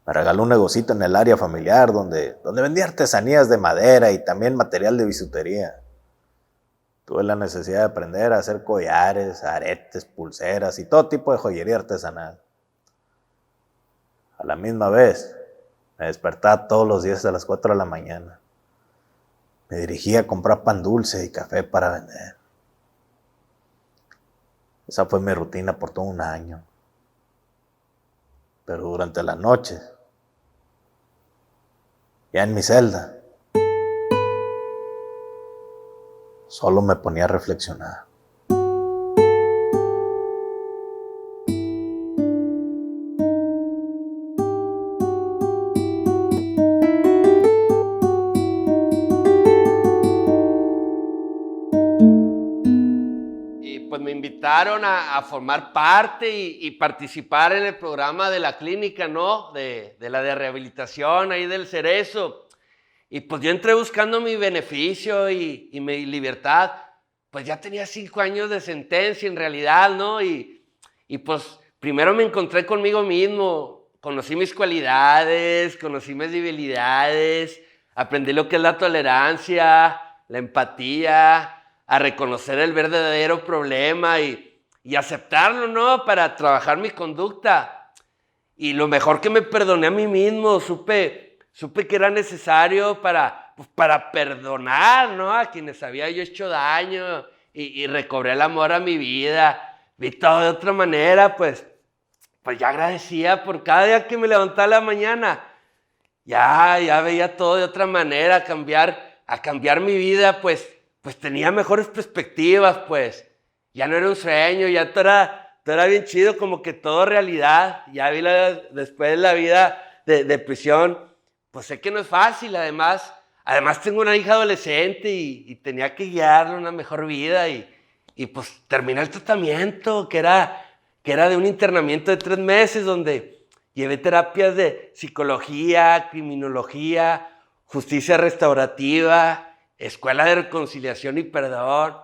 [SPEAKER 8] Me regaló un negocito en el área familiar donde vendía artesanías de madera y también material de bisutería. Tuve la necesidad de aprender a hacer collares, aretes, pulseras y todo tipo de joyería artesanal. A la misma vez, me despertaba todos los días a las 4 de la mañana. Me dirigía a comprar pan dulce y café para vender. Esa fue mi rutina por todo un año. Pero durante la noche, ya en mi celda, solo me ponía a reflexionar.
[SPEAKER 5] Y pues me invitaron a formar parte y participar en el programa de la clínica, ¿no? De la de rehabilitación ahí del Cerezo. Y pues yo entré buscando mi beneficio y mi libertad. Pues ya tenía 5 años de sentencia en realidad, ¿no? Y pues primero me encontré conmigo mismo. Conocí mis cualidades, conocí mis debilidades. Aprendí lo que es la tolerancia, la empatía, a reconocer el verdadero problema y aceptarlo, ¿no? Para trabajar mi conducta. Y lo mejor que me perdoné a mí mismo, supe que era necesario para perdonar, ¿no? A quienes había yo hecho daño y recobré el amor a mi vida. Vi todo de otra manera, pues ya agradecía por cada día que me levantaba a la mañana. Ya veía todo de otra manera, a cambiar mi vida, pues tenía mejores perspectivas, pues. Ya no era un sueño, ya todo era bien chido, como que todo realidad. Ya vi después de la vida de prisión, pues sé que no es fácil, además tengo una hija adolescente y tenía que guiarle una mejor vida y pues terminé el tratamiento, que era de un internamiento de 3 meses, donde llevé terapias de psicología, criminología, justicia restaurativa, escuela de reconciliación y perdón,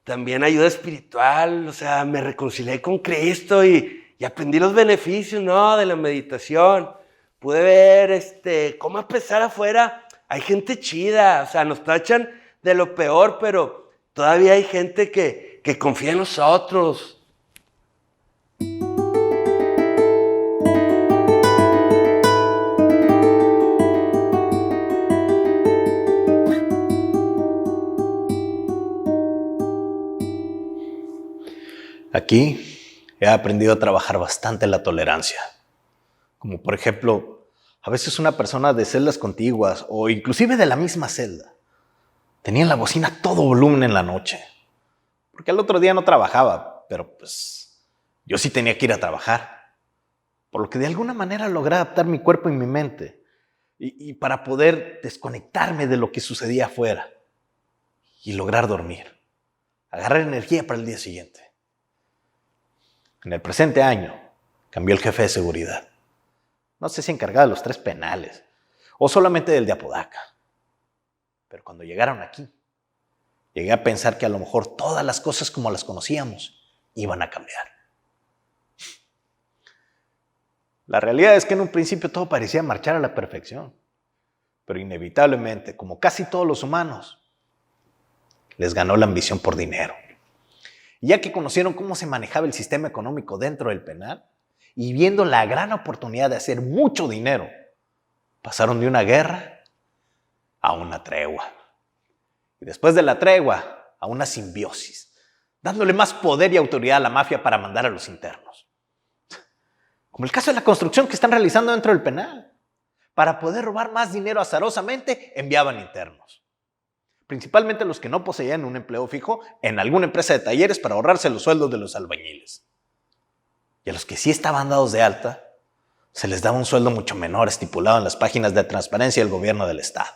[SPEAKER 5] también ayuda espiritual. O sea, me reconcilié con Cristo y aprendí los beneficios, ¿no?, de la meditación. Pude ver cómo a pesar afuera hay gente chida, o sea, nos tachan de lo peor, pero todavía hay gente que confía en nosotros.
[SPEAKER 8] Aquí he aprendido a trabajar bastante la tolerancia. Como por ejemplo, a veces una persona de celdas contiguas o inclusive de la misma celda tenía la bocina a todo volumen en la noche. Porque al otro día no trabajaba, pero pues yo sí tenía que ir a trabajar. Por lo que de alguna manera logré adaptar mi cuerpo y mi mente y para poder desconectarme de lo que sucedía afuera y lograr dormir. Agarrar energía para el día siguiente. En el presente año, cambió el jefe de seguridad. No sé si encargado de los 3 penales o solamente del de Apodaca. Pero cuando llegaron aquí, llegué a pensar que a lo mejor todas las cosas como las conocíamos iban a cambiar. La realidad es que en un principio todo parecía marchar a la perfección. Pero inevitablemente, como casi todos los humanos, les ganó la ambición por dinero. Y ya que conocieron cómo se manejaba el sistema económico dentro del penal y viendo la gran oportunidad de hacer mucho dinero, pasaron de una guerra a una tregua. Y después de la tregua, a una simbiosis, dándole más poder y autoridad a la mafia para mandar a los internos. Como el caso de la construcción que están realizando dentro del penal. Para poder robar más dinero azarosamente, enviaban internos. Principalmente los que no poseían un empleo fijo en alguna empresa de talleres para ahorrarse los sueldos de los albañiles. Y a los que sí estaban dados de alta, se les daba un sueldo mucho menor estipulado en las páginas de transparencia del gobierno del estado,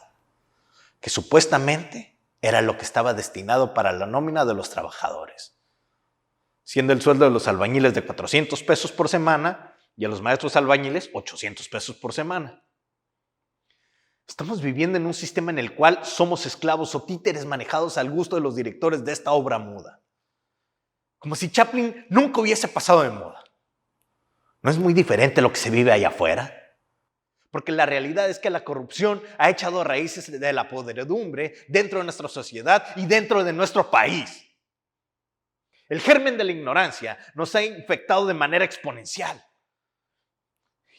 [SPEAKER 8] que supuestamente era lo que estaba destinado para la nómina de los trabajadores, siendo el sueldo de los albañiles de 400 pesos por semana y a los maestros albañiles 800 pesos por semana. Estamos viviendo en un sistema en el cual somos esclavos o títeres manejados al gusto de los directores de esta obra muda. Como si Chaplin nunca hubiese pasado de moda. ¿No es muy diferente lo que se vive allá afuera? Porque la realidad es que la corrupción ha echado raíces de la podredumbre dentro de nuestra sociedad y dentro de nuestro país. El germen de la ignorancia nos ha infectado de manera exponencial.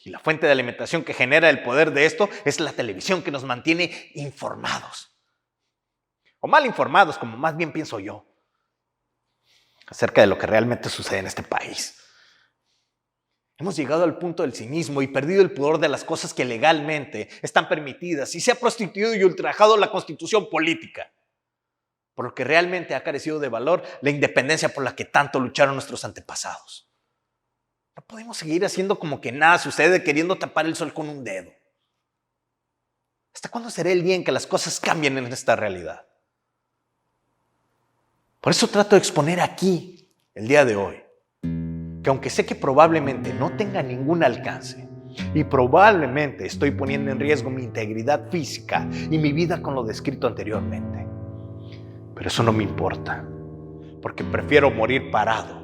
[SPEAKER 8] Y la fuente de alimentación que genera el poder de esto es la televisión, que nos mantiene informados. O mal informados, como más bien pienso yo, acerca de lo que realmente sucede en este país. Hemos llegado al punto del cinismo y perdido el pudor de las cosas que legalmente están permitidas y se ha prostituido y ultrajado la constitución política. Por lo que realmente ha carecido de valor la independencia por la que tanto lucharon nuestros antepasados. No podemos seguir haciendo como que nada sucede, queriendo tapar el sol con un dedo. ¿Hasta cuándo será el día en que las cosas cambien en esta realidad? Por eso trato de exponer aquí, el día de hoy, que aunque sé que probablemente no tenga ningún alcance y probablemente estoy poniendo en riesgo mi integridad física y mi vida con lo descrito anteriormente, pero eso no me importa, porque prefiero morir parado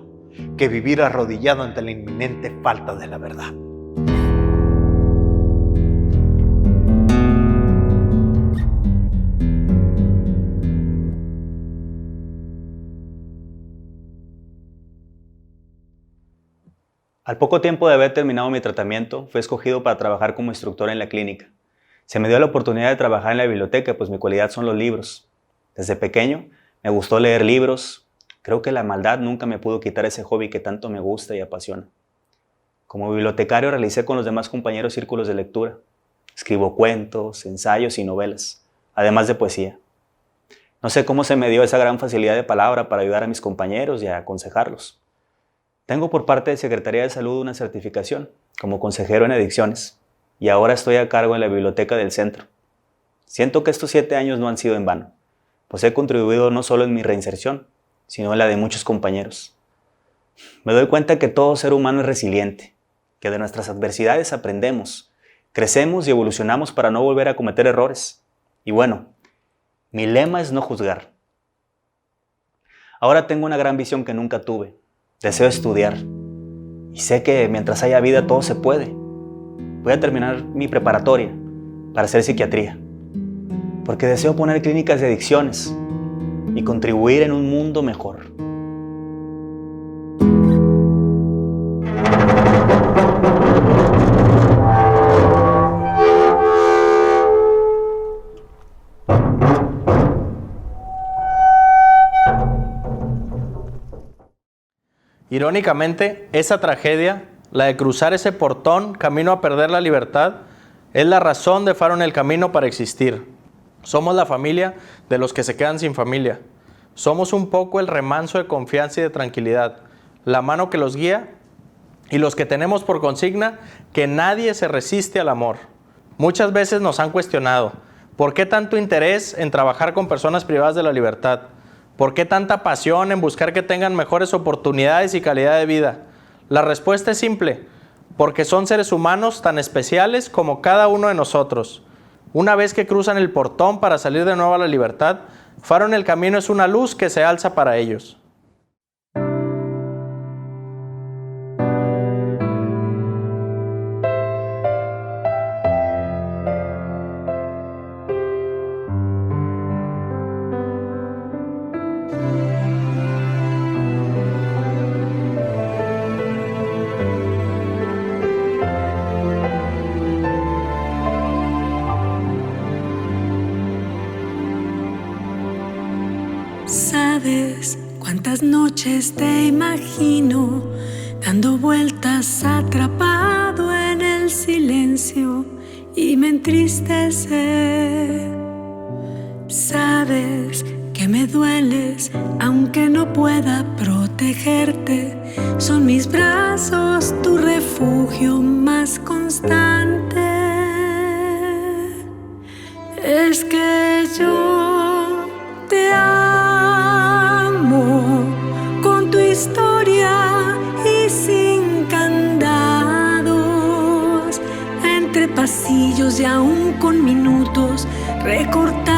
[SPEAKER 8] que vivir arrodillado ante la inminente falta de la verdad.
[SPEAKER 4] Al poco tiempo de haber terminado mi tratamiento, fui escogido para trabajar como instructor en la clínica. Se me dio la oportunidad de trabajar en la biblioteca, pues mi cualidad son los libros. Desde pequeño me gustó leer libros. Creo que la maldad nunca me pudo quitar ese hobby que tanto me gusta y apasiona. Como bibliotecario realicé con los demás compañeros círculos de lectura. Escribo cuentos, ensayos y novelas, además de poesía. No sé cómo se me dio esa gran facilidad de palabra para ayudar a mis compañeros y a aconsejarlos. Tengo por parte de Secretaría de Salud una certificación como consejero en adicciones y ahora estoy a cargo en la biblioteca del centro. Siento que estos 7 años no han sido en vano, pues he contribuido no solo en mi reinserción, sino en la de muchos compañeros. Me doy cuenta que todo ser humano es resiliente, que de nuestras adversidades aprendemos, crecemos y evolucionamos para no volver a cometer errores. Y bueno, mi lema es no juzgar. Ahora tengo una gran visión que nunca tuve. Deseo estudiar. Y sé que mientras haya vida todo se puede. Voy a terminar mi preparatoria para hacer psiquiatría. Porque deseo poner clínicas de adicciones y contribuir en un mundo mejor.
[SPEAKER 1] Irónicamente, esa tragedia, la de cruzar ese portón camino a perder la libertad, es la razón de Faro en el Camino para existir. Somos la familia de los que se quedan sin familia. Somos un poco el remanso de confianza y de tranquilidad, la mano que los guía y los que tenemos por consigna que nadie se resiste al amor. Muchas veces nos han cuestionado, ¿por qué tanto interés en trabajar con personas privadas de la libertad? ¿Por qué tanta pasión en buscar que tengan mejores oportunidades y calidad de vida? La respuesta es simple, porque son seres humanos tan especiales como cada uno de nosotros. Una vez que cruzan el portón para salir de nuevo a la libertad, Faro en el Camino es una luz que se alza para ellos.
[SPEAKER 9] ¿Sabes cuántas noches te imagino dando vueltas atrapado en el silencio y me entristece? ¿Sabes que me dueles aunque no pueda protegerte? Son mis brazos tu refugio más constante. Es que yo te amo con tu historia y sin candados, entre pasillos y aún con minutos recortados.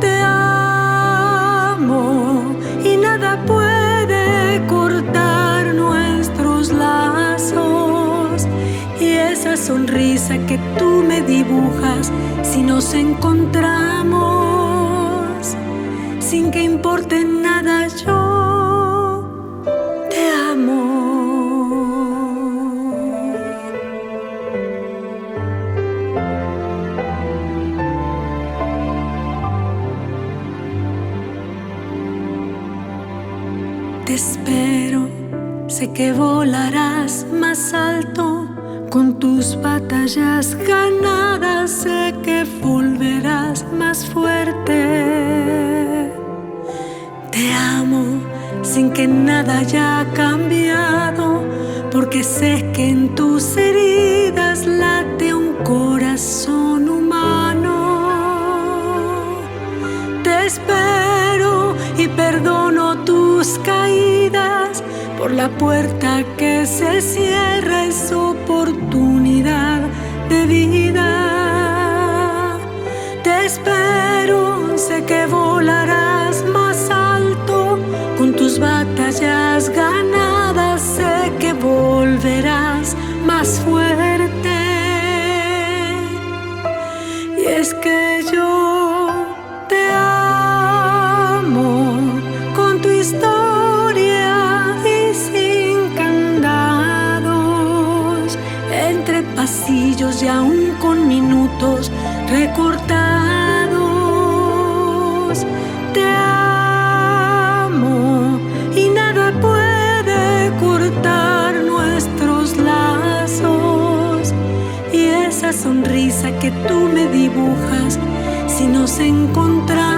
[SPEAKER 9] Te amo y nada puede cortar nuestros lazos, y esa sonrisa que tú me dibujas si nos encontramos, sin que importe nada, yo te amo. Te espero, sé que volarás más alto. Con tus batallas ganadas sé que volverás más fuerte. Te amo sin que nada haya cambiado, porque sé que en tus heridas late un corazón humano. Te espero y perdono tus caídas, por la puerta que se cierra es oportunidad de vida. Te espero, sé que volarás más alto. Con tus batallas ganadas sé que volverás más fuerte. Y es que yo te amo con tu historia y pasillos y aún con minutos recortados. Te amo y nada puede cortar nuestros lazos. Y esa sonrisa que tú me dibujas, si nos encontramos